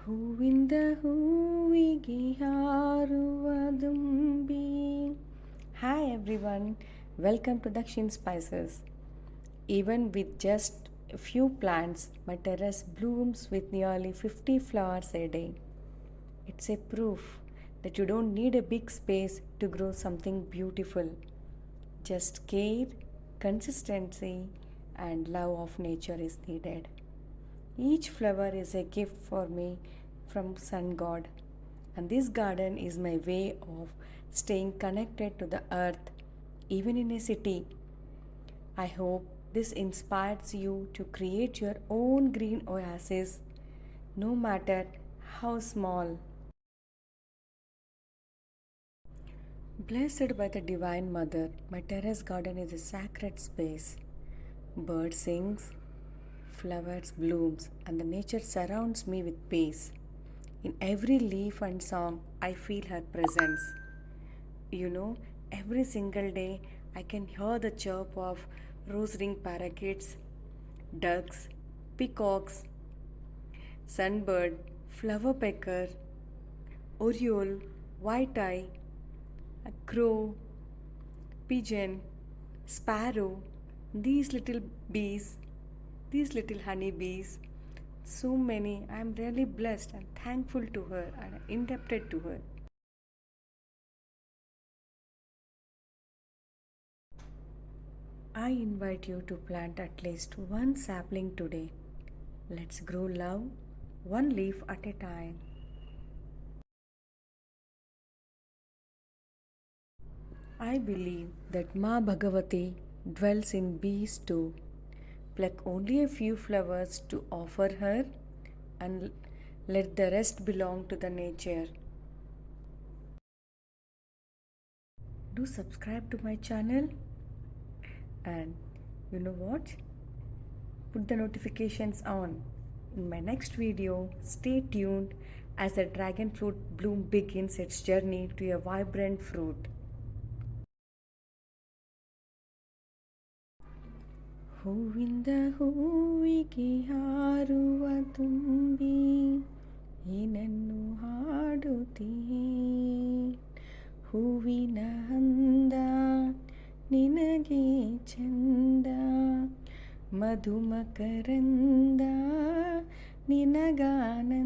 ಹೂವಿಂದ ಹೂವಿಗೆ ಹಾರುವ ದುಂಬಿ. Hi everyone, welcome to Dakshin Spices. Even with just a few plants, my terrace blooms with nearly 50 flowers a day. It's a proof that you don't need a big space to grow something beautiful. Just care, consistency, and love of nature is needed. Each flower is a gift for me from Sun God, and this garden is my way of staying connected to the earth, even in a city. I hope this inspires you to create your own green oasis, no matter how small. Blessed by the Divine Mother, my terrace garden is a sacred space. Bird sings, flowers blooms, and the nature surrounds me with peace. In every leaf and song, I feel her presence. You know, every single day I can hear the chirp of rose-ringed parakeets, ducks, peacocks, sunbird, flower pecker, oriole, white-eye, a crow, pigeon, sparrow, these little bees, these little honeybees. So many. I am really blessed and thankful to her and indebted to her. I invite you to plant at least one sapling today. Let's grow love one leaf at a time. I believe that Ma Bhagavati dwells in bees too. Pluck only a few flowers to offer her and let the rest belong to the nature. Do subscribe to my channel, and you know what? Put the notifications on. In my next video, stay tuned as the dragon fruit bloom begins its journey to a vibrant fruit. ಹೂವಿಂದ ಹೂವಿಗೆ ಹಾರುವ ತುಂಬಿ ಏನನ್ನು ಹಾಡುತ್ತೀಯೇ, ಹೂವಿನ ಅಂದ ನಿನಗೆ ಚಂದ, ಮಧುಮಕರಂದ ನಿನಗಾನಂದ,